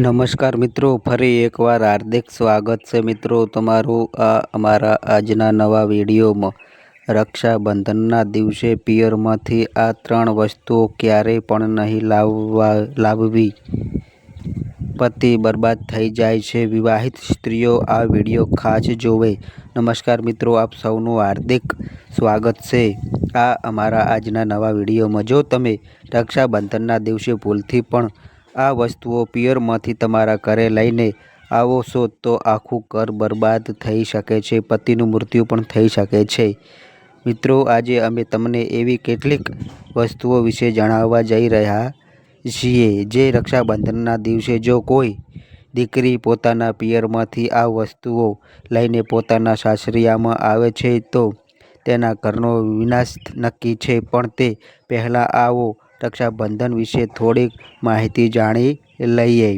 નમસ્કાર મિત્રો, ફરી એકવાર હાર્દિક સ્વાગત છે મિત્રો તમારું અમારા આજના નવા વિડીયોમાં। રક્ષાબંધનના દિવસે પિયરમાંથી આ 3 વસ્તુઓ ક્યારેય પણ નહીં લાવવી। પતિ બરબાદ થઈ જાય છે, વિવાહિત સ્ત્રીઓ આ વિડીયો ખાસ જોવે। નમસ્કાર મિત્રો, આપ સૌનું હાર્દિક સ્વાગત છે અમારા આજના નવા વિડીયોમાં। જો તમે રક્ષાબંધનના દિવસે ભૂલથી પણ આ વસ્તુઓ પિયરમાંથી તમારા ઘરે લઈને આવો છો તો આખું ઘર બરબાદ થઈ શકે છે, પતિનું મૃત્યુ પણ થઈ શકે છે। મિત્રો, આજે અમે તમને એવી કેટલીક વસ્તુઓ વિશે જણાવવા જઈ રહ્યા છીએ જે રક્ષાબંધનના દિવસે જો કોઈ દીકરી પોતાના પિયરમાંથી આ વસ્તુઓ લઈને પોતાના સાસરિયામાં આવે છે તો તેના ઘરનો વિનાશ નક્કી છે। પણ તે પહેલાં આવો રક્ષાબંધન વિશે થોડીક માહિતી જાણી લઈએ।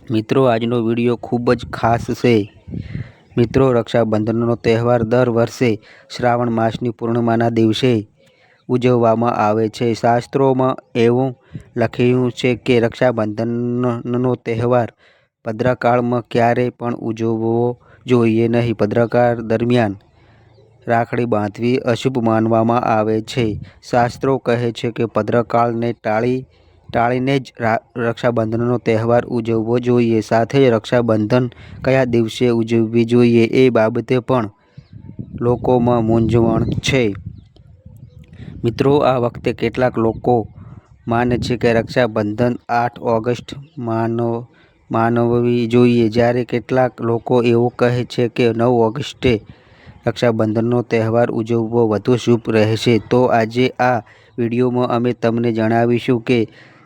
મિત્રો, આજનો વિડીયો ખૂબ જ ખાસ છે। મિત્રો, રક્ષાબંધનનો તહેવાર દર વર્ષે શ્રાવણ માસની પૂર્ણિમાના દિવસે ઉજવવામાં આવે છે। શાસ્ત્રોમાં એવું લખ્યું છે કે રક્ષાબંધનનો તહેવાર ભદ્રકાળમાં ક્યારેય પણ ઉજવવો જોઈએ નહીં। ભદ્રકાળ દરમિયાન રાખડી બાંધવી અશુભ માનવામાં આવે છે। શાસ્ત્રો કહે છે કે ભદ્રકાળને ટાળીને જ રક્ષાબંધનનો તહેવાર ઉજવવો જોઈએ। સાથે જ રક્ષાબંધન કયા દિવસે ઉજવવી જોઈએ એ બાબતે પણ લોકોમાં મૂંઝવણ છે। મિત્રો, આ વખતે કેટલાક લોકો માને છે કે રક્ષાબંધન 8 ઓગસ્ટ મનાવવી જોઈએ, જ્યારે કેટલાક લોકો એવું કહે છે કે 9 ઓગસ્ટે રક્ષાબંધનનો તહેવાર ઉજવવો વધુ શુભ રહેશે। તો આજે આ વિડીયોમાં અમે તમને જણાવીશું કે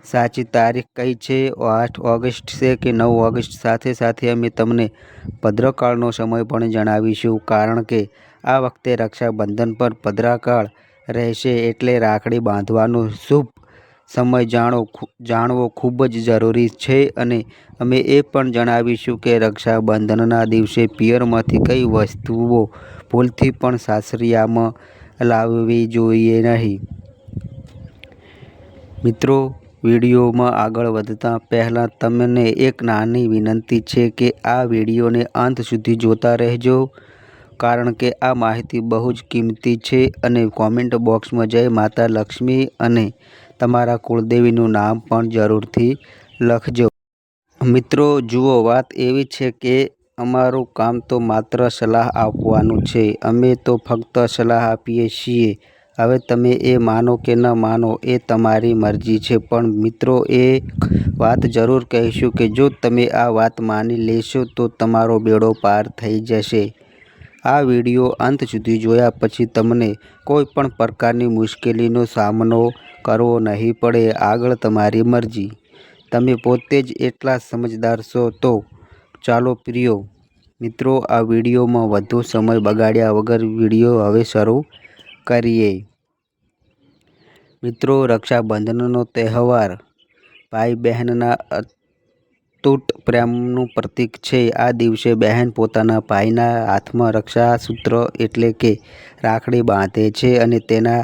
સાચી તારીખ કઈ છે, 8 ઓગસ્ટ છે કે 9 ઓગસ્ટ। સાથે સાથે અમે તમને ભદ્રકાળનો સમય પણ જણાવીશું, કારણ કે આ વખતે રક્ષાબંધન પર ભદ્રકાળ રહેશે, એટલે રાખડી બાંધવાનો શુભ સમય જાણવો ખૂબ જ જરૂરી છે। અને અમે એ પણ જણાવીશું કે રક્ષાબંધનના દિવસે પિયરમાંથી કઈ વસ્તુઓ ભૂલથી પણ સાસરિયામાં લાવવી જોઈએ નહીં। મિત્રો, વિડીયોમાં આગળ વધતા પહેલાં તમને એક નાની વિનંતી છે કે આ વિડીયોને અંત સુધી જોતા રહેજો, કારણ કે આ માહિતી બહુ જ કિંમતી છે। અને કોમેન્ટ બોક્સમાં જય માતા લક્ષ્મી અને તમારા કુળદેવીનું નામ પણ જરૂરથી લખજો। મિત્રો જુઓ, વાત એવી છે કે અમારું કામ તો માત્ર સલાહ આપવાનું છે। અમે તો ફક્ત સલાહ આપીએ છીએ। હવે તમે એ માનો કે ન માનો એ તમારી મરજી છે। પણ મિત્રો, એક વાત જરૂર કહીશું કે જો તમે આ વાત માની લેશો તો તમારો બેડો પાર થઈ જશે। આ વિડીયો અંત સુધી જોયા પછી તમને કોઈ પણ પ્રકારની મુશ્કેલીનો સામનો કરવો નહીં પડે। આગળ તમારી મરજી। તમે પોતે જ એટલા સમજદાર છો। તો ચાલો પ્રિય મિત્રો, આ વિડીયોમાં વધુ સમય બગાડ્યા વગર વિડીયો હવે શરૂ કરીએ। મિત્રો, રક્ષાબંધનનો તહેવાર ભાઈ બહેનના અતૂટ પ્રેમનું પ્રતીક છે। આ દિવસે બહેન પોતાના ભાઈના હાથમાં રક્ષાસૂત્ર એટલે કે રાખડી બાંધે છે અને તેના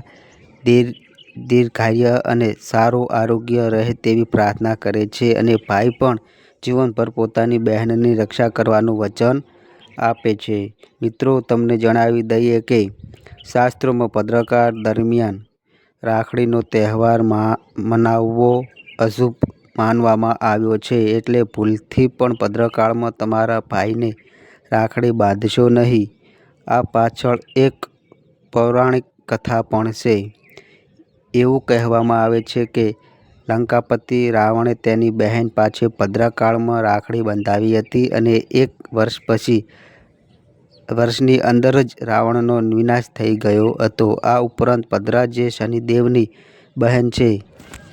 દીર્ઘાયુ અને સારું આરોગ્ય રહે તેવી પ્રાર્થના કરે છે, અને ભાઈ પણ જીવનભર પોતાની બહેનની રક્ષા કરવાનું વચન આપે છે। મિત્રો, તમને જણાવી દઈએ કે શાસ્ત્રોમાં ભદ્રકાળ દરમિયાન રાખડીનો તહેવાર મનાવવો અશુભ માનવામાં આવ્યો છે, એટલે ભૂલથી પણ ભદ્રકાળમાં તમારા ભાઈને રાખડી બાંધશો નહીં। આ પાછળ એક પૌરાણિક કથા પણ છે। એવું કહેવામાં આવે છે કે લંકાપતિ રાવણે તેની બહેન પાસે ભદ્રકાળમાં રાખડી બંધાવી હતી અને 1 વર્ષની અંદર જ રાવણનો વિનાશ થઈ ગયો હતો। આ ઉપરાંત ભદ્રા જે શનિદેવની બહેન છે,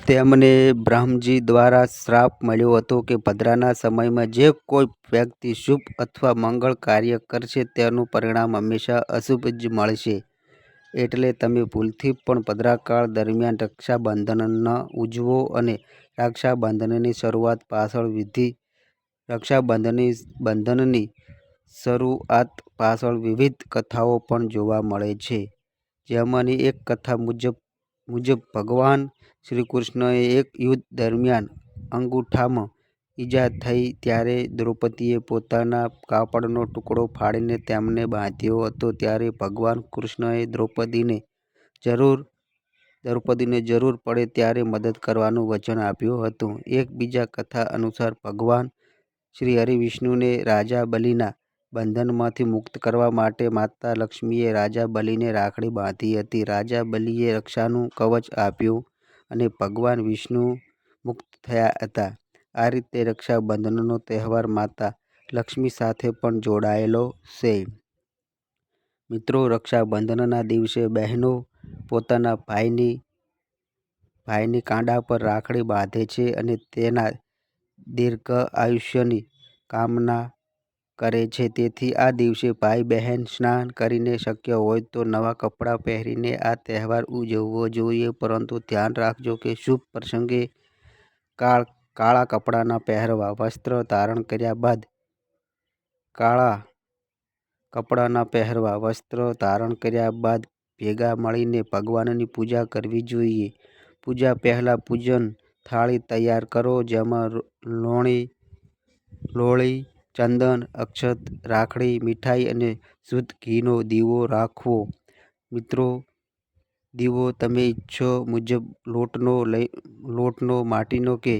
તેમને બ્રહ્માજી દ્વારા શ્રાપ મળ્યો હતો કે ભદ્રાના સમયમાં જે કોઈ વ્યક્તિ શુભ અથવા મંગળ કાર્ય કરશે તેનું પરિણામ હંમેશા અશુભ જ મળશે। એટલે તમે ભૂલથી પણ ભદ્રકાળ દરમિયાન રક્ષાબંધન ન ઉજવો। અને રક્ષાબંધનની શરૂઆત પાછળ વિવિધ કથાઓ પણ જોવા મળે છે। જેમાંની એક કથા મુજબ ભગવાન શ્રીકૃષ્ણએ એક યુદ્ધ દરમિયાન અંગૂઠામાં ઈજા થઈ ત્યારે દ્રૌપદીએ પોતાના કાપડનો ટુકડો ફાડીને તેમને બાંધ્યો હતો. ત્યારે ભગવાન કૃષ્ણએ દ્રૌપદીને જરૂર પડે ત્યારે મદદ કરવાનું વચન આપ્યું હતું. એક બીજા કથા અનુસાર ભગવાન શ્રી હરિવિષ્ણુને રાજા બલિના બંધનમાંથી મુક્ત કરવા માટે માતા લક્ષ્મીએ રાજા બલિને રાખડી બાંધી હતી. રાજા બલિએ રક્ષાનું કવચ આપ્યું અને ભગવાન વિષ્ણુ મુક્ત થયા હતા. આ રીતે રક્ષાબંધનનો તહેવાર માતા લક્ષ્મી સાથે પણ જોડાયેલો છે. મિત્રો, રક્ષાબંધનના દિવસે બહેનો પોતાના ભાઈની કાંડા પર રાખડી બાંધે છે અને તેના દીર્ઘ આયુષ્યની કામના કરે છે. તેથી આ દિવસે ભાઈ બહેન સ્નાન કરીને શક્ય હોય તો નવા કપડાં પહેરીને આ તહેવાર ઉજવવો જોઈએ. પરંતુ ધ્યાન રાખજો કે શુભ પ્રસંગે કાળા કપડાં ન પહેરવા. વસ્ત્ર ધારણ કર્યા બાદ ભેગા મળીને ભગવાનની પૂજા કરવી જોઈએ. પૂજા પહેલાં પૂજન થાળી તૈયાર કરો, જેમાં લોળી, ચંદન, અક્ષત, રાખડી, મીઠાઈ અને શુદ્ધ ઘીનો દીવો રાખવો. મિત્રો, દીવો તમે ઈચ્છો મુજબ લોટનો, માટીનો કે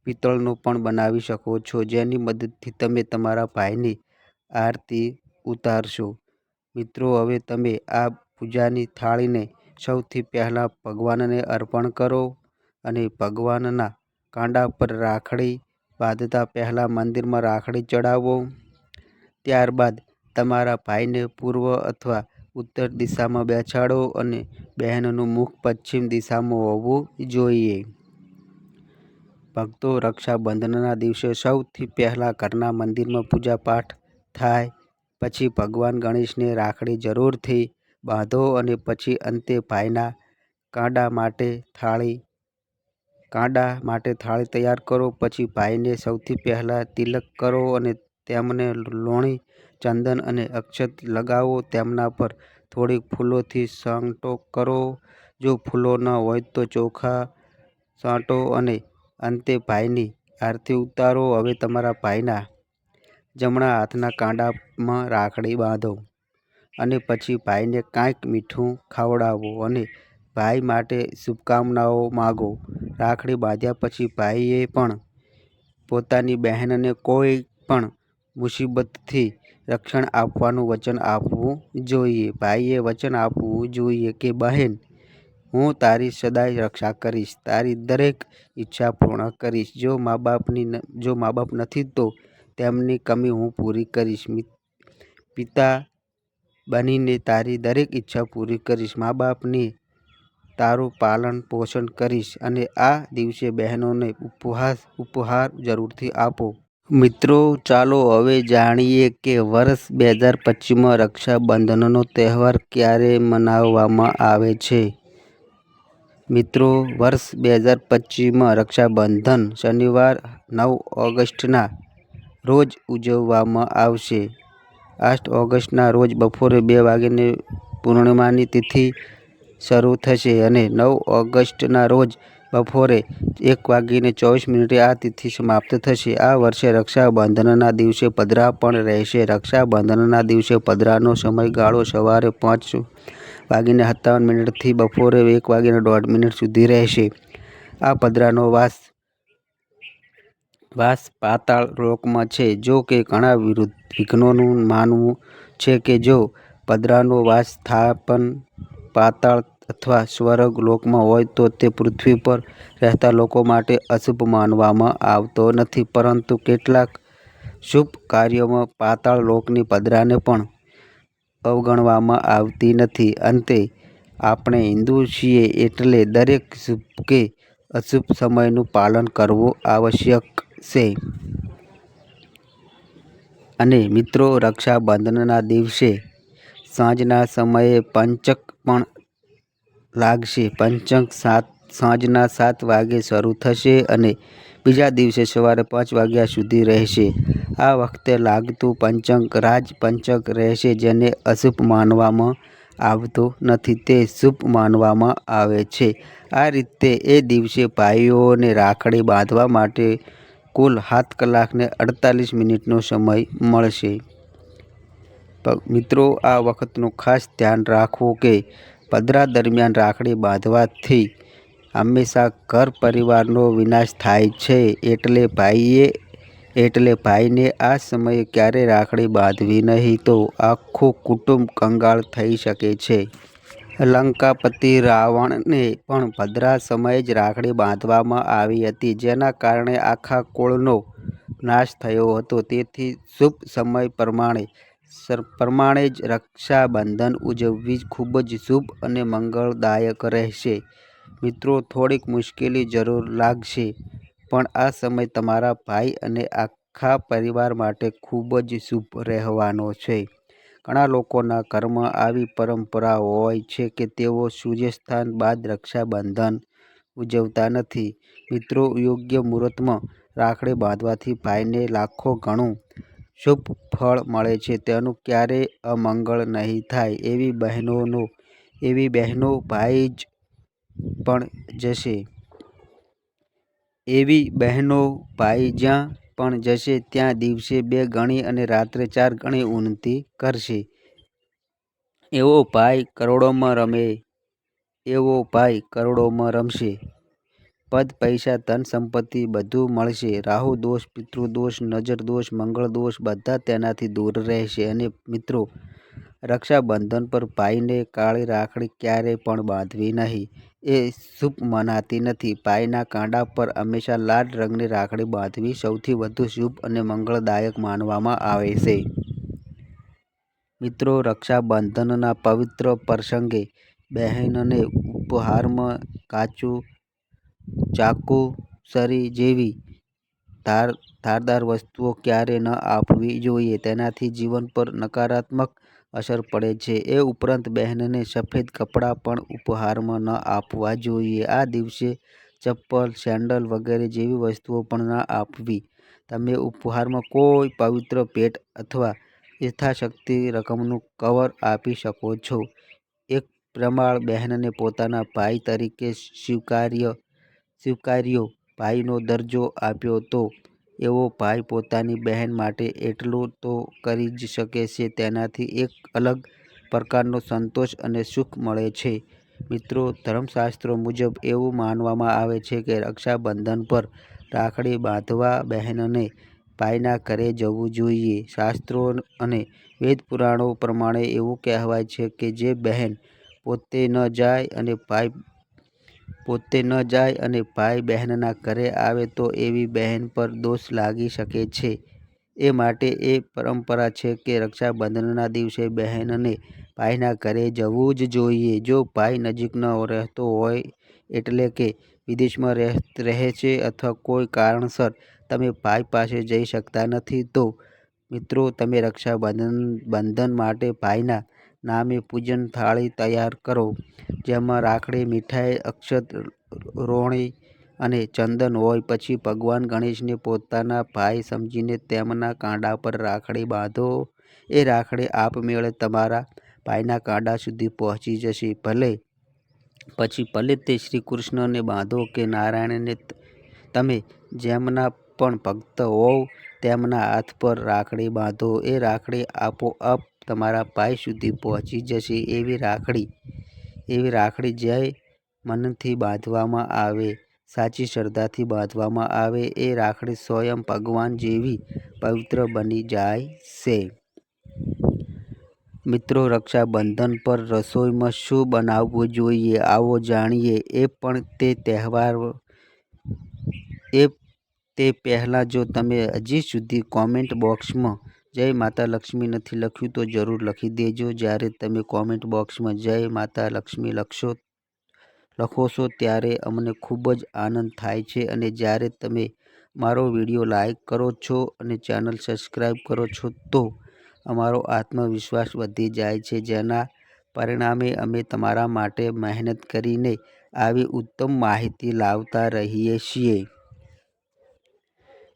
પિત્તળનો પણ બનાવી શકો છો, જેની મદદથી તમે તમારા ભાઈની આરતી ઉતારશો. મિત્રો, હવે તમે આ પૂજાની થાળીને સૌથી પહેલાં ભગવાનને અર્પણ કરો અને ભગવાનના કાંડા પર રાખડી બાંધતા પહેલાં મંદિરમાં રાખડી ચડાવો. ત્યારબાદ તમારા ભાઈને પૂર્વ અથવા ઉત્તર દિશામાં બેસાડો અને બહેનનું મુખ પશ્ચિમ દિશામાં હોવું જોઈએ. ભક્તો, રક્ષાબંધનના દિવસે સૌથી પહેલાં ઘરના મંદિરમાં પૂજાપાઠ થાય. પછી ભગવાન ગણેશને રાખડી જરૂરથી બાંધો અને પછી અંતે ભાઈના કાંડા માટે થાળી તૈયાર કરો. પછી ભાઈને સૌથી પહેલાં તિલક કરો અને તેમને લોણી, ચંદન અને અક્ષત લગાવો. તેમના પર થોડીક ફૂલોથી છાંટો કરો. જો ફૂલો ન હોય તો ચોખા છાંટો અને અંતે ભાઈની આરતી ઉતારો. હવે તમારા ભાઈના જમણા હાથના કાંડામાં રાખડી બાંધો અને પછી ભાઈને કંઈક મીઠું ખવડાવો અને ભાઈ માટે શુભકામનાઓ માગો. રાખડી બાંધ્યા પછી ભાઈએ પણ પોતાની બહેનને કોઈ પણ મુસીબતથી રક્ષણ આપવાનું વચન આપવું જોઈએ. ભાઈએ વચન આપવું જોઈએ કે બહેન, હું તારી સદાય રક્ષા કરીશ, તારી દરેક ઈચ્છા પૂર્ણ કરીશ. જો મા બાપ નથી તો તેમની કમી હું પૂરી કરીશ. પિતા બનીને તારી દરેક ઈચ્છા પૂરી કરીશ. મા બાપની તારું પાલન પોષણ કરીશ. અને આ દિવસે બહેનોને ઉપહાર જરૂરથી આપો. મિત્રો, ચાલો હવે જાણીએ કે વર્ષ 2025માં રક્ષાબંધનનો તહેવાર ક્યારે મનાવવામાં આવે છે. મિત્રો, વર્ષ 2025માં રક્ષાબંધન શનિવાર 9 ઓગસ્ટના રોજ ઉજવવામાં આવશે. 8 ઓગસ્ટના રોજ બપોરે 2 વાગ્યે પૂર્ણિમાની તિથિ શરૂ થશે અને 9 ઓગસ્ટના રોજ બપોરે 1:24 આ તિથિ સમાપ્ત થશે. આ વર્ષે રક્ષાબંધનના દિવસે પધરા પણ રહેશે. રક્ષાબંધનના દિવસે પધરાનો સમયગાળો સવારે 5:57 થી બપોરે 1:01 સુધી રહેશે. આ પધરાનો વાસ પાતાળ લોકમાં છે. જો કે ઘણા વિદ્વાનોનું માનવું છે કે જો પધરાનો વાસ સ્થાપન પાતાળ અથવા સ્વર્ગ લોકમાં હોય તો તે પૃથ્વી પર રહેતા લોકો માટે અશુભ માનવામાં આવતો નથી. પરંતુ કેટલાક શુભ કાર્યોમાં પાતાળ લોકની પધરાને પણ અવગણવામાં આવતી નથી. અંતે, આપણે હિન્દુ છીએ એટલે દરેક શુભ કે અશુભ સમયનું પાલન કરવું આવશ્યક છે. અને મિત્રો, રક્ષાબંધનના દિવસે સાંજના સમયે પંચક પણ લાગશે. પંચક સાંજના 7 વાગ્યે શરૂ થશે અને બીજા દિવસે સવારે 5 વાગ્યા સુધી રહેશે. આ વખતે લાગતું પંચક રાજ પંચક રહેશે, જેને અશુભ માનવામાં આવતું નથી, તે શુભ માનવામાં આવે છે. આ રીતે એ દિવસે ભાઈઓને રાખડી બાંધવા માટે કુલ 7 કલાક ને 48 મિનિટનો સમય મળશે. મિત્રો, આ વખતનું ખાસ ધ્યાન રાખવું કે પદરા દરમિયાન રાખડી બાંધવાથી હંમેશા ઘર પરિવારનો વિનાશ થાય છે. એટલે ભાઈને આ સમયે ક્યારેય રાખડી બાંધવી નહીં, તો આખું કુટુંબ કંગાળ થઈ શકે છે. લંકાપતિ રાવણને પણ પદરા સમયે જ રાખડી બાંધવામાં આવી હતી, જેના કારણે આખા કુળનો નાશ થયો હતો. તેથી શુભ સમય પ્રમાણે જ રક્ષાબંધન ઉજવવી ખૂબ જ શુભ અને મંગળદાયક રહેશે. મિત્રો, થોડીક મુશ્કેલી જરૂર લાગશે, પણ આ સમય તમારા ભાઈ અને આખા પરિવાર માટે ખૂબ જ શુભ રહેવાનો છે. ઘણા લોકોના ઘરમાં આવી પરંપરા હોય છે કે તેઓ સૂર્યાસ્ત બાદ રક્ષાબંધન ઉજવતા નથી. મિત્રો, યોગ્ય મુહૂર્તમાં રાખડી બાંધવાથી ભાઈને લાખો ગણું શુભ ફળ મળે છે. તેનું ક્યારેય અમંગળ નહીં થાય. એવી બહેનો ભાઈ જ્યાં પણ જશે ત્યાં દિવસે 2 ગણી અને રાત્રે 4 ગણી ઉન્નતિ કરશે. એવો ભાઈ કરોડોમાં રમશે. પદ, પૈસા, ધન સંપત્તિ બધું મળશે. રાહુ દોષ, પિતૃદોષ, નજર દોષ, મંગળ દોષ બધા તેનાથી દૂર રહેશે. અને મિત્રો, રક્ષાબંધન પર ભાઈને કાળી રાખડી ક્યારેય પણ બાંધવી નહીં. એ શુભ મનાતી નથી. ભાઈના કાંડા પર હંમેશા લાલ રંગની રાખડી બાંધવી સૌથી વધુ શુભ અને મંગળદાયક માનવામાં આવે છે. મિત્રો, રક્ષાબંધનના પવિત્ર પ્રસંગે બહેનને ઉપહારમાં કાચું ચાકુ, છરી જેવી ધારદાર વસ્તુઓ ક્યારેય ન આપવી જોઈએ. તેનાથી જીવન પર નકારાત્મક અસર પડે છે. એ ઉપરાંત બહેનને સફેદ કપડાં પણ ઉપહારમાં ન આપવા જોઈએ. આ દિવસે ચપ્પલ, સેન્ડલ વગેરે જેવી વસ્તુઓ પણ ન આપવી. તમે ઉપહારમાં કોઈ પવિત્ર ભેટ અથવા યથાશક્તિ રકમનું કવર આપી શકો છો. એક પ્રેમાળ બહેનને પોતાના ભાઈ તરીકે સ્વીકાર્યો ભાઈનો દરજ્જો આપ્યો તો એવો ભાઈ પોતાની બહેન માટે એટલું તો કરી જ શકે છે. તેનાથી એક અલગ પ્રકારનો સંતોષ અને સુખ મળે છે. મિત્રો, ધર્મશાસ્ત્રો મુજબ એવું માનવામાં આવે છે કે રક્ષાબંધન પર રાખડી બાંધવા બહેનને ભાઈના ઘરે જવું જોઈએ. શાસ્ત્રો અને વેદ પુરાણો પ્રમાણે એવું કહેવાય છે કે જે બહેન પોતે ન જાય અને ભાઈ બહેનના ઘરે આવે તો એવી બહેન પર દોષ લાગી શકે છે. એ માટે એ પરંપરા છે કે રક્ષાબંધનના દિવસે બહેનને ભાઈના ઘરે જવું જ જોઈએ. જો ભાઈ નજીક ન રહેતો હોય, એટલે કે વિદેશમાં રહે છે અથવા કોઈ કારણસર તમે ભાઈ પાસે જઈ શકતા નથી, તો મિત્રો તમે રક્ષાબંધન માટે ભાઈના નામે પૂજન થાળી તૈયાર કરો. જેમાં રાખડી, મીઠાઈ, અક્ષત, રોળી અને ચંદન હોય. પછી ભગવાન ગણેશને પોતાના ભાઈ સમજીને તેમના કાંડા પર રાખડી બાંધો. એ રાખડી આપમેળે તમારા ભાઈના કાંડા સુધી પહોંચી જશે. પછી ભલે તે શ્રી કૃષ્ણને બાંધો કે નારાયણને. તમે જેમના પણ ભક્ત હોવ તેમના હાથ પર રાખડી બાંધો. એ રાખડી આપોઆપ તમારા ભાઈ સુધી પહોંચી જશે. એવી રાખડી જે મનથી બાંધવામાં આવે, સાચી શ્રદ્ધાથી બાંધવામાં આવે, એ રાખડી સ્વયં ભગવાન જેવી પવિત્ર બની જાય છે. મિત્રો, રક્ષાબંધન પર રસોઈમાં શું બનાવવું જોઈએ, આવો જાણીએ. તે પહેલાં જો તમે હજી સુધી કોમેન્ટ બોક્સમાં જય માતા લક્ષ્મી નથી લખ્યું તો જરૂર લખી દેજો. જ્યારે તમે કોમેન્ટ બોક્સમાં જય માતા લક્ષ્મી લખો છો ત્યારે અમને ખૂબ જ આનંદ થાય છે. અને જ્યારે તમે મારો વિડીયો લાઈક કરો છો અને ચેનલ સબસ્ક્રાઈબ કરો છો તો અમારો આત્મવિશ્વાસ વધી જાય છે, જેના પરિણામે અમે તમારા માટે મહેનત કરીને આવી ઉત્તમ માહિતી લાવતા રહીએ છીએ.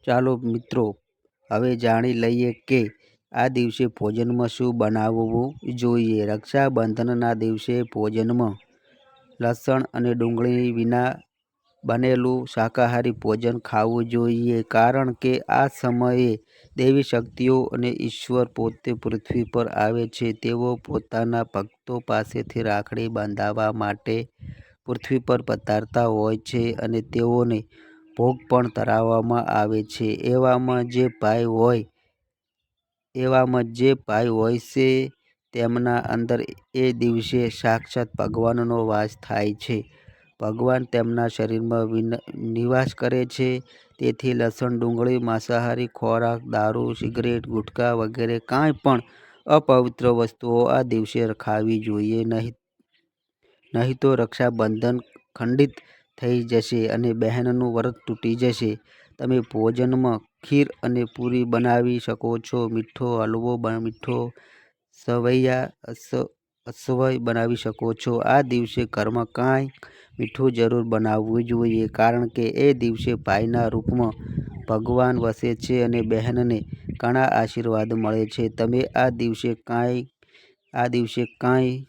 ચાલો મિત્રો, હવે જાણી લઈએ કે આ દિવસે ભોજનમાં શું બનાવવું જોઈએ. રક્ષાબંધનના દિવસે ભોજનમાં લસણ અને ડુંગળી વિના બનેલું શાકાહારી ભોજન ખાવું જોઈએ, કારણ કે આ સમયે દેવી શક્તિઓ અને ઈશ્વર પોતે પૃથ્વી પર આવે છે. તેઓ પોતાના ભક્તો પાસેથી રાખડી બાંધવા માટે પૃથ્વી પર પધારતા હોય છે અને તેઓને ભોગ પણ ધરાવવામાં આવે છે. એવામાં જે ભાઈ હોય છે તેમના અંદર એ દિવસે સાક્ષાત ભગવાનનો વાસ થાય છે. ભગવાન તેમના શરીરમાં નિવાસ કરે છે. તેથી લસણ, ડુંગળી, માંસાહારી ખોરાક, દારૂ, સિગરેટ, ગુટખા વગેરે કાંઈ પણ અપવિત્ર વસ્તુઓ આ દિવસે ખાવી જોઈએ નહીં તો રક્ષાબંધન ખંડિત થઈ જશે અને બહેનનું વ્રત તૂટી જશે. તમે ભોજનમાં ખીર અને પૂરી બનાવી શકો છો. મીઠો હલવો, મીઠો અસવઈ બનાવી શકો છો. આ દિવસે ઘરમાં કાંઈક મીઠું જરૂર બનાવવું જોઈએ, કારણ કે એ દિવસે ભાઈના રૂપમાં ભગવાન વસે છે અને બહેનને ઘણા આશીર્વાદ મળે છે. તમે આ દિવસે કાંઈ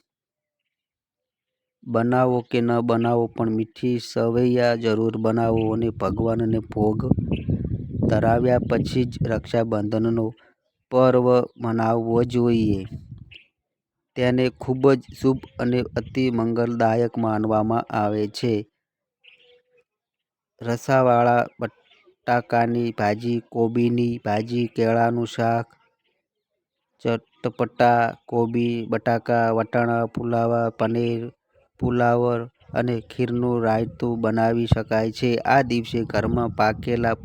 બનાવો કે ન બનાવો, પણ મીઠી સવૈયા જરૂર બનાવો અને ભગવાનને ભોગ ધરાવ્યા પછી જ રક્ષાબંધનનો પર્વ મનાવવો જોઈએ. તેને ખૂબ જ શુભ અને અતિ મંગલદાયક માનવામાં આવે છે. રસાવાળા બટાકાની ભાજી, કોબીની ભાજી, કેળાનું શાક, ચટપટા કોબી, બટાકા, વટાણા, ફુલાવા, પનીર, ફુલાવર અને ખીરનું રાયતું બનાવી શકાય છે. આ દિવસે ઘરમાં પાકેલા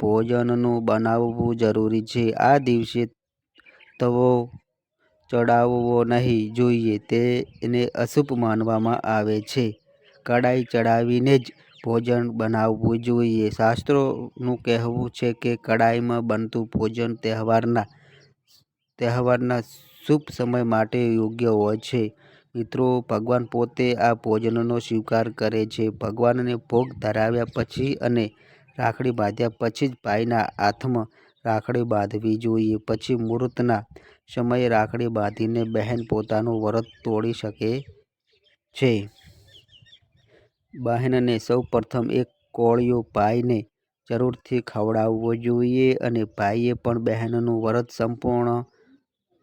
ભોજનનું બનાવવું જરૂરી છે. આ દિવસે તવો ચડાવવો નહીં જોઈએ, તેને અશુભ માનવામાં આવે છે. કડાઈ ચડાવીને જ ભોજન બનાવવું જોઈએ. શાસ્ત્રોનું કહેવું છે કે કડાઈમાં બનતું ભોજન તહેવારના શુભ સમય માટે યોગ્ય હોય છે. મિત્રો, ભગવાન પોતે આ ભોજનનો સ્વીકાર કરે છે. ભગવાનને ભોગ ધરાવ્યા પછી અને રાખડી બાંધ્યા પછી જ ભાઈના હાથમાં રાખડી બાંધવી જોઈએ. પછી મુહૂર્તના સમયે રાખડી બાંધીને બહેન પોતાનું વ્રત તોડી શકે છે. બહેનને સૌ પ્રથમ એક કોળિયો ભાઈને જરૂરથી ખવડાવવો જોઈએ અને ભાઈએ પણ બહેનનું વ્રત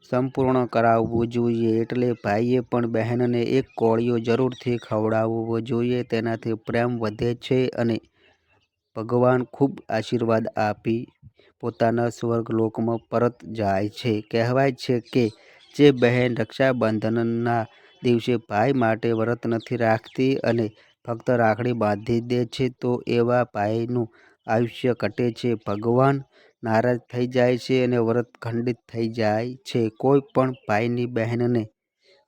સંપૂર્ણ કરાવવું જોઈએ. એટલે ભાઈએ પણ બહેનને એક કોળિયો જરૂરથી ખવડાવવો જોઈએ. તેનાથી પ્રેમ વધે છે અને ભગવાન ખૂબ આશીર્વાદ આપી પોતાના સ્વર્ગલોકમાં પરત જાય છે. કહેવાય છે કે જે બહેન રક્ષાબંધનના દિવસે ભાઈ માટે વ્રત નથી રાખતી અને ફક્ત રાખડી બાંધી દે છે, તો એવા ભાઈનું આયુષ્ય ઘટે છે, ભગવાન નારાજ થઈ જાય છે અને વ્રત ખંડિત થઈ જાય છે. કોઈ પણ ભાઈની બહેનને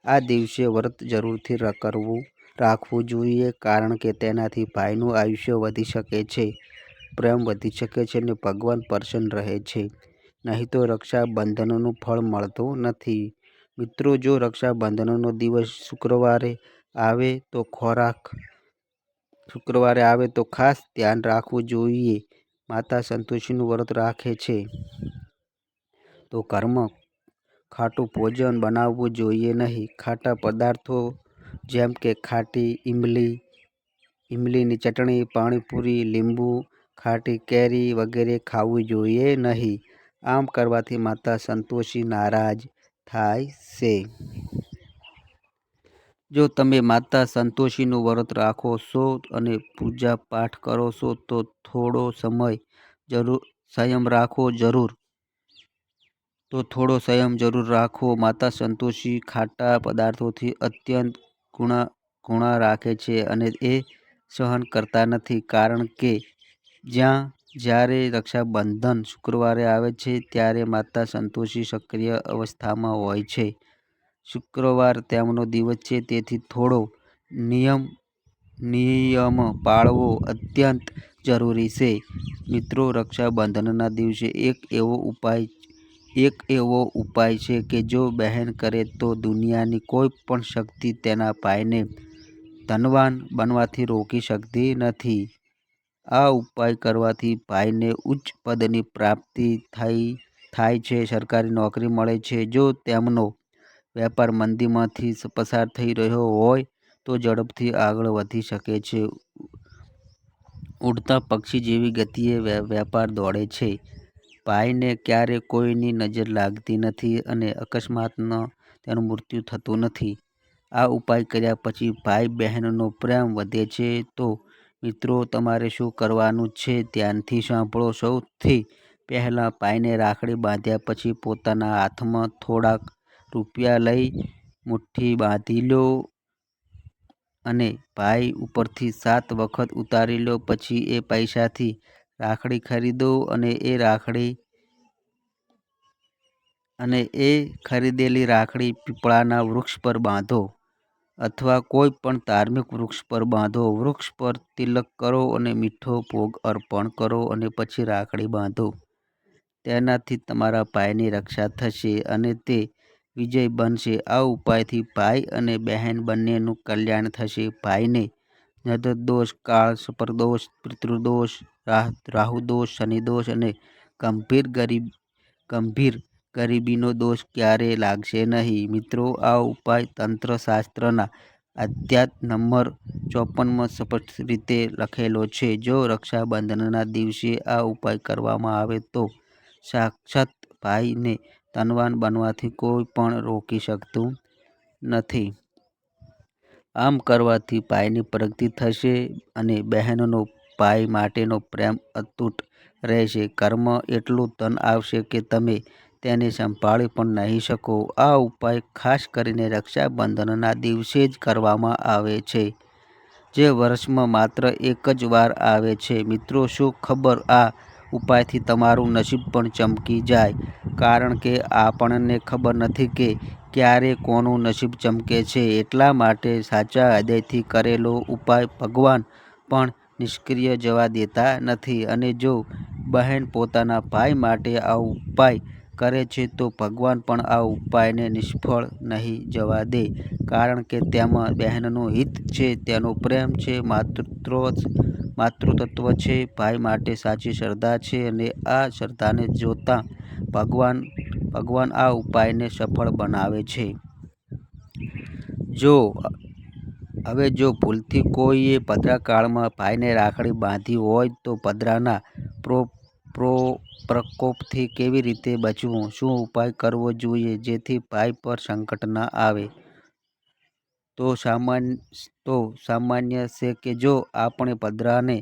આ દિવસે વ્રત જરૂરથી રાખવું જોઈએ, કારણ કે તેનાથી ભાઈનું આયુષ્ય વધી શકે છે, પ્રેમ વધી શકે છે અને ભગવાન પ્રસન્ન રહે છે. નહીં તો રક્ષાબંધનનું ફળ મળતું નથી. મિત્રો, જો રક્ષાબંધનનો દિવસ શુક્રવારે આવે તો ખાસ ધ્યાન રાખવું જોઈએ. માતા સંતોષીનું વ્રત રાખે છે તો ઘરમાં ખાટું ભોજન બનાવવું જોઈએ નહીં. ખાટા પદાર્થો જેમ કે ખાટી ઇમલીની ચટણી, પાણીપુરી, લીંબુ, ખાટી કેરી વગેરે ખાવું જોઈએ નહીં. આમ કરવાથી માતા સંતોષી નારાજ થાય છે. જો તમે માતા સંતોષીનું વ્રત રાખો છો અને પૂજા પાઠ કરો છો તો થોડો સંયમ જરૂર રાખો. માતા સંતોષી ખાટા પદાર્થોથી અત્યંત ઘૃણા રાખે છે અને એ સહન કરતા નથી, કારણ કે જ્યારે રક્ષાબંધન શુક્રવારે આવે છે ત્યારે માતા સંતોષી સક્રિય અવસ્થામાં હોય છે. શુક્રવાર તેમનો દિવસ છે, તેથી થોડો નિયમ પાળવો અત્યંત જરૂરી છે. મિત્રો, રક્ષાબંધનના દિવસે એક એવો ઉપાય છે કે જો બહેન કરે તો દુનિયાની કોઈ પણ શક્તિ તેના ભાઈને ધનવાન બનવાથી રોકી શકતી નથી. આ ઉપાય કરવાથી ભાઈને ઉચ્ચ પદની પ્રાપ્તિ થાય છે, સરકારી નોકરી મળે છે. જો તેમનો વેપાર મંદીમાંથી પસાર થઈ રહ્યો હોય તો ઝડપથી આગળ વધી શકે છે. ઉડતા પક્ષી જેવી ગતિએ વેપાર દોડે છે. ભાઈને ક્યારે કોઈની નજર લાગતી નથી અને અકસ્માતમાં તેનું મૃત્યુ થતું નથી. આ ઉપાય કર્યા પછી ભાઈ બહેનનો પ્રેમ વધે છે. તો મિત્રો, તમારે શું કરવાનું છે ધ્યાનથી સાંભળો. સૌથી પહેલાં ભાઈને રાખડી બાંધ્યા પછી પોતાના હાથમાં થોડાક રૂપિયા લઈ મુઠ્ઠી બાંધી લો અને ભાઈ ઉપરથી 7 વખત ઉતારી લો. પછી એ પૈસાથી રાખડી ખરીદો અને એ ખરીદેલી રાખડી પીપળાના વૃક્ષ પર બાંધો અથવા કોઈ પણ ધાર્મિક વૃક્ષ પર બાંધો. વૃક્ષ પર તિલક કરો અને મીઠો ભોગ અર્પણ કરો અને પછી રાખડી બાંધો. તેનાથી તમારા ભાઈની રક્ષા થશે અને તે વિજય બનશે. આ ઉપાયથી ભાઈ અને બહેન બંનેનું કલ્યાણ થશે. ભાઈને નજરદોષ, કાળ સર્પદોષ, પિતૃદોષ, રાહુદોષ, શનિદોષ અને ગંભીર ગરીબીનો દોષ ક્યારેય લાગશે નહીં. મિત્રો, આ ઉપાય તંત્રશાસ્ત્રના અધ્યાય નંબર 54માં સ્પષ્ટ રીતે લખેલો છે. જો રક્ષાબંધનના દિવસે આ ઉપાય કરવામાં આવે તો સાક્ષાત ભાઈને ધનવાન બનવાથી કોઈ પણ રોકી શકતું નથી. આમ કરવાથી ભાઈની પ્રગતિ થશે અને બહેનનો ભાઈ માટેનો પ્રેમ અતૂટ રહેશે. ઘરમાં એટલું ધન આવશે કે તમે તેને સંભાળી પણ નહીં શકો. આ ઉપાય ખાસ કરીને રક્ષાબંધનના દિવસે જ કરવામાં આવે છે, જે વર્ષમાં માત્ર એક જ વાર આવે છે. મિત્રો, શું ખબર, આ ઉપાયથી તમારું નસીબ પણ ચમકી જાય. કારણ કે આપણને ખબર નથી કે ક્યારે કોનું નસીબ ચમકે છે. એટલા માટે સાચા હૃદયથી કરેલો ઉપાય ભગવાન પણ નિષ્ક્રિય જવા દેતા નથી. અને જો બહેન પોતાના ભાઈ માટે આ ઉપાય કરે છે તો ભગવાન પણ આ ઉપાયને નિષ્ફળ નહીં જવા દે. કારણ કે તેમાં બહેનનું હિત છે, તેનો પ્રેમ છે, માતૃત્વ છે, ભાઈ માટે સાચી શ્રદ્ધા છે અને આ શ્રદ્ધાને જોતા ભગવાન આ ઉપાયને સફળ બનાવે છે. હવે જો ભૂલથી કોઈએ ભદ્રકાળમાં ભાઈને રાખડી બાંધી હોય તો ભદ્રના પ્રકોપથી કેવી રીતે બચવું? શું ઉપાય કરવો જોઈએ જેથી ભાઈ પર સંકટ ન આવે? તો સામાન્ય છે કે જો આપણે ભદ્રાને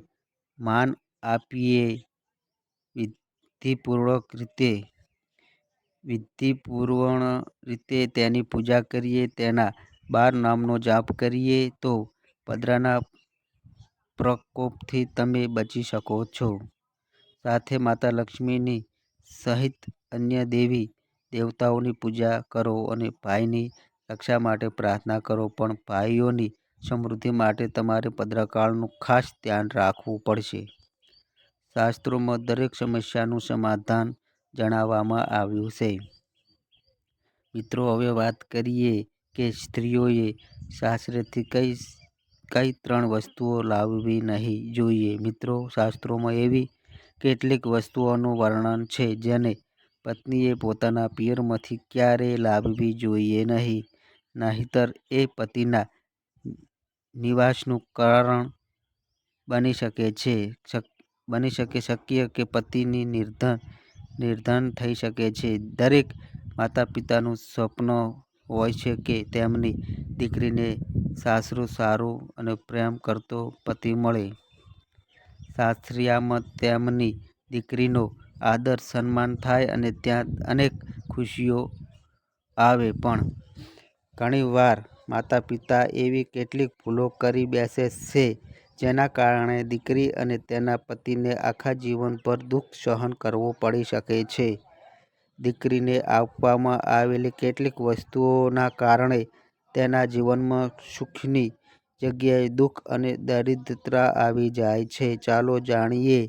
માન આપીએ, વિધિપૂર્વક રીતે તેની પૂજા કરીએ, તેના 12 નામનો જાપ કરીએ તો ભદ્રના પ્રકોપથી તમે બચી શકો છો. સાથે માતા લક્ષ્મીની સહિત અન્ય દેવી દેવતાઓની પૂજા કરો અને ભાઈની રક્ષા માટે પ્રાર્થના કરો. પણ ભાઈઓની સમૃદ્ધિ માટે તમારે ભદ્રકાળનું ખાસ ધ્યાન રાખવું પડશે. શાસ્ત્રોમાં દરેક સમસ્યાનું સમાધાન જણાવવામાં આવ્યું છે. મિત્રો, હવે વાત કરીએ કે સ્ત્રીઓએ સાસરેથી કઈ 3 વસ્તુઓ લાવવી નહીં જોઈએ. મિત્રો, શાસ્ત્રોમાં એવી કેટલીક વસ્તુઓનું વર્ણન છે જેને પત્નીએ પોતાના પિયરમાંથી ક્યારેય લાવવી જોઈએ નહીં. નહીંતર એ પતિના નિવાસનું કારણ બની શકે છે. શક્ય કે પતિની નિર્ધન થઈ શકે છે. દરેક માતાપિતાનું સ્વપ્ન હોય છે કે તેમની દીકરીને સાસરું સારું અને પ્રેમ કરતો પતિ મળે. સાસરિયામાં તેમની દીકરીનો આદર સન્માન થાય અને ત્યાં અનેક ખુશીઓ આવે. પણ ઘણીવાર માતાપિતા એવી કેટલીક ભૂલો કરી બેસે છે જેના કારણે દીકરી અને તેના પતિને આખા જીવનભર દુઃખ સહન કરવું પડી શકે છે. દીકરીને આપવામાં આવેલી કેટલીક વસ્તુઓના કારણે તેના જીવનમાં સુખની જગ્યાએ દુઃખ અને દરિદ્રતા આવી જાય છે. ચાલો જાણીએ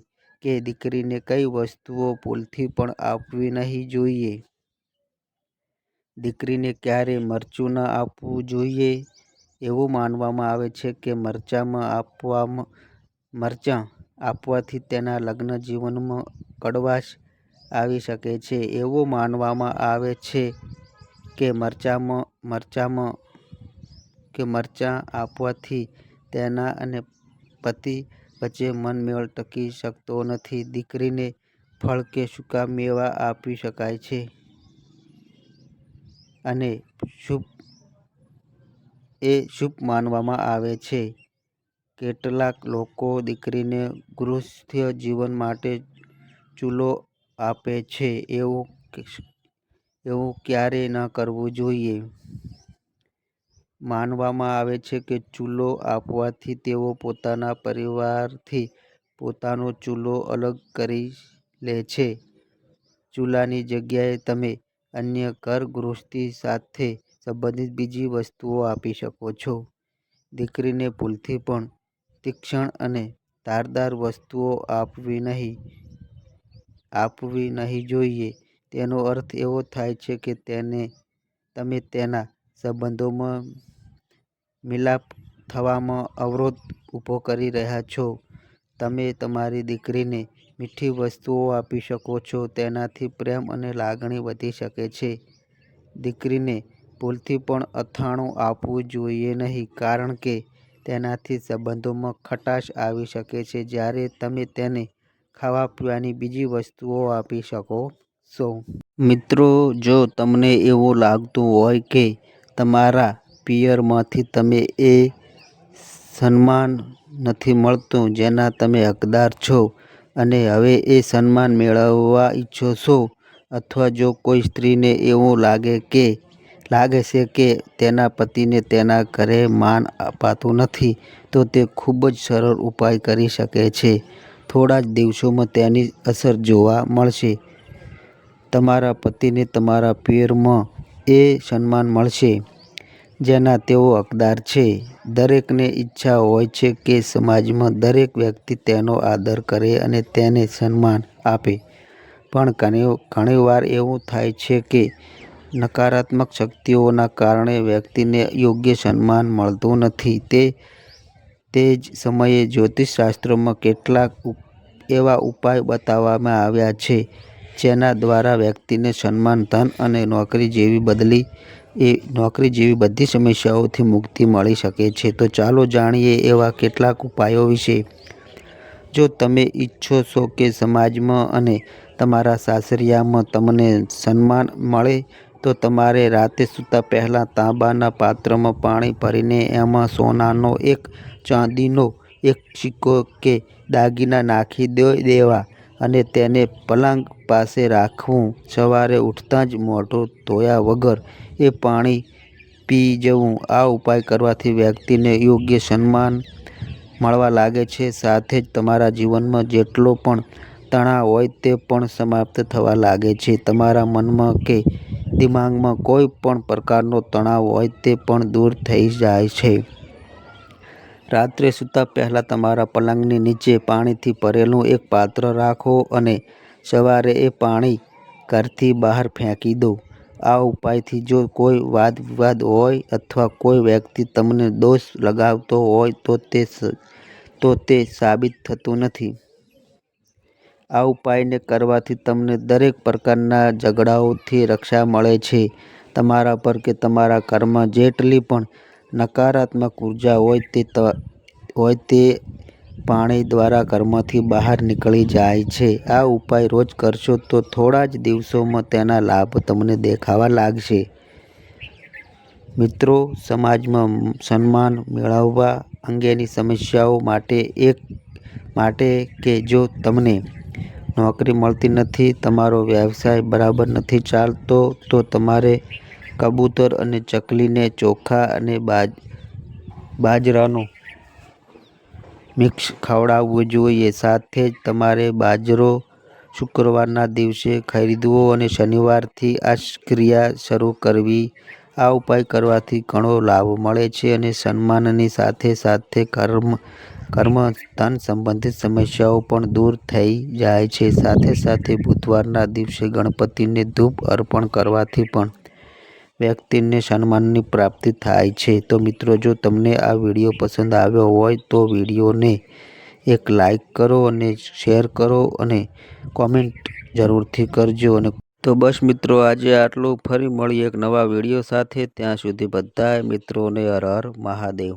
કે દીકરીને કઈ વસ્તુઓ ભૂલથી પણ આપવી નહીં જોઈએ. દીકરીને ક્યારેય મરચું ન આપવું જોઈએ. એવું માનવામાં આવે છે કે મરચાં આપવાથી તેના લગ્ન જીવનમાં કડવાશ આવી શકે છે. એવું માનવામાં આવે છે કે મરચાંમાં મરચાં આપવાથી તેના અને પતિ વચ્ચે મનમેળ ટકી શકતો નથી. દીકરીને ફળ કે સૂકા મેવા આપી શકાય છે અને શુભ માનવામાં આવે છે. કેટલાક લોકો દીકરીને ગૃહસ્થ જીવન માટે ચૂલો આપે છે. એવું ક્યારેય ન કરવું જોઈએ. માનવામાં આવે છે કે ચૂલો આપવાથી તેઓ પોતાના પરિવારથી પોતાનો ચૂલો અલગ કરી લે છે. ચૂલાની જગ્યાએ તમે અન્ય ઘર ગૃહસ્થી સાથે સંબંધિત બીજી વસ્તુઓ આપી શકો છો. દીકરીને ભૂલથી પણ તીક્ષ્ણ અને ધારદાર વસ્તુઓ આપવી નહીં જોઈએ. તેનો અર્થ એવો થાય છે કે તમે તેના સંબંધોમાં મિલાપ થવામાં અવરોધ ઊભો કરી રહ્યા છો. તમે તમારી દીકરીને મીઠી વસ્તુઓ આપી શકો છો. તેનાથી પ્રેમ અને લાગણી વધી શકે છે. દીકરીને ભૂલથી પણ અથાણું આપવું જોઈએ નહીં, કારણ કે તેનાથી સંબંધોમાં ખટાશ આવી શકે છે, જ્યારે તમે તેને ખાવા પીવાની બીજી વસ્તુઓ આપી શકો છો. મિત્રો, જો તમને એવું લાગતું હોય કે તમારા પિયરમાંથી તમને એ સન્માન નથી મળતું જેના તમે હકદાર છો અને હવે એ સન્માન મેળવવા ઈચ્છો છો, અથવા જો કોઈ સ્ત્રીને એવું લાગે છે કે તેના પતિને તેના ઘરે માન અપાતું નથી, તો તે ખૂબ જ સરળ ઉપાય કરી શકે છે. થોડા જ દિવસોમાં તેની અસર જોવા મળશે. તમારા પતિને તમારા પિયરમાં એ સન્માન મળશે જેના તેઓ હકદાર છે. દરેકને ઈચ્છા હોય છે કે સમાજમાં દરેક વ્યક્તિ તેનો આદર કરે અને તેને સન્માન આપે, પણ ઘણીવાર એવું થાય છે કે નકારાત્મક શક્તિઓના કારણે વ્યક્તિને યોગ્ય સન્માન મળતું નથી. તે જ સમયે જ્યોતિષશાસ્ત્રમાં કેટલાક એવા ઉપાય બતાવવામાં આવ્યા છે જેના દ્વારા વ્યક્તિને સન્માન, ધન અને નોકરી જેવી બધી સમસ્યાઓથી મુક્તિ મળી શકે છે. તો ચાલો જાણીએ એવા કેટલાક ઉપાયો વિશે. જો તમે ઈચ્છો છો કે સમાજમાં અને તમારા સાસરિયામાં તમને સન્માન મળે, તો તમારે રાતે સૂતા પહેલાં તાંબાના પાત્રમાં પાણી ભરીને એમાં સોનાનો ચાંદીનો એક સિક્કો કે દાગીના નાખી દેવા અને તેને પલંગ પાસે રાખવું. સવારે ઉઠતાં જ મોઢું ધોયા વગર એ પાણી પી જવું. આ ઉપાય કરવાથી વ્યક્તિને યોગ્ય સન્માન મળવા લાગે છે, સાથે જ તમારા જીવનમાં જેટલો પણ તણાવ હોય તે પણ સમાપ્ત થવા લાગે છે. તમારા મનમાં કે દિમાગમાં કોઈ પણ પ્રકારનો તણાવ હોય તે પણ દૂર થઈ જાય છે. રાત્રે સૂતા પહેલાં તમારા પલંગની નીચે પાણીથી ભરેલું એક પાત્ર રાખો અને સવારે એ પાણી ઘરથી બહાર ફેંકી દો. આ ઉપાયથી જો કોઈ વાદ-વિવાદ હોય અથવા કોઈ વ્યક્તિ તમને દોષ લગાવતો હોય તો તે સાબિત થતું નથી. આ ઉપાયને કરવાથી તમને દરેક પ્રકારના ઝઘડાઓથી રક્ષા મળે છે. તમારા પર કે તમારા ઘરમાં જેટલી પણ નકારાત્મક ઉર્જા હોય તે પાણી દ્વારા ઘરમાંથી બહાર નીકળી જાય છે. આ ઉપાય રોજ કરશો તો થોડા જ દિવસોમાં તેના લાભ તમને દેખાવા લાગશે. મિત્રો, સમાજમાં સન્માન મેળવવા અંગેની સમસ્યાઓ માટે કે જો તમને નોકરી મળતી નથી, તમારો વ્યવસાય બરાબર નથી ચાલતો, તો તમારે કબૂતર અને ચકલીને ચોખા અને બાજરાનું મિક્સ ખવડાવવું જોઈએ. સાથે જ તમારે બાજરો શુક્રવારના દિવસે ખરીદવો અને શનિવારથી આ ક્રિયા શરૂ કરવી. આ ઉપાય કરવાથી ઘણો લાભ મળે છે અને સન્માનની સાથે સાથે ઘરમાં ધન સંબંધિત સમસ્યાઓ પણ દૂર થઈ જાય છે. સાથે સાથે બુધવારના દિવસે ગણપતિને ધૂપ અર્પણ કરવાથી પણ વ્યક્તિને સન્માનની પ્રાપ્તિ થાય છે. તો મિત્રો, જો તમને આ વિડીયો પસંદ આવ્યો હોય તો વિડીયોને એક લાઈક કરો અને શેર કરો અને કોમેન્ટ જરૂરથી કરજો અને તો બસ મિત્રો, આજે આટલું. ફરી મળીએ એક નવા વિડીયો સાથે. ત્યાં સુધી બધાય મિત્રોને હર હર મહાદેવ.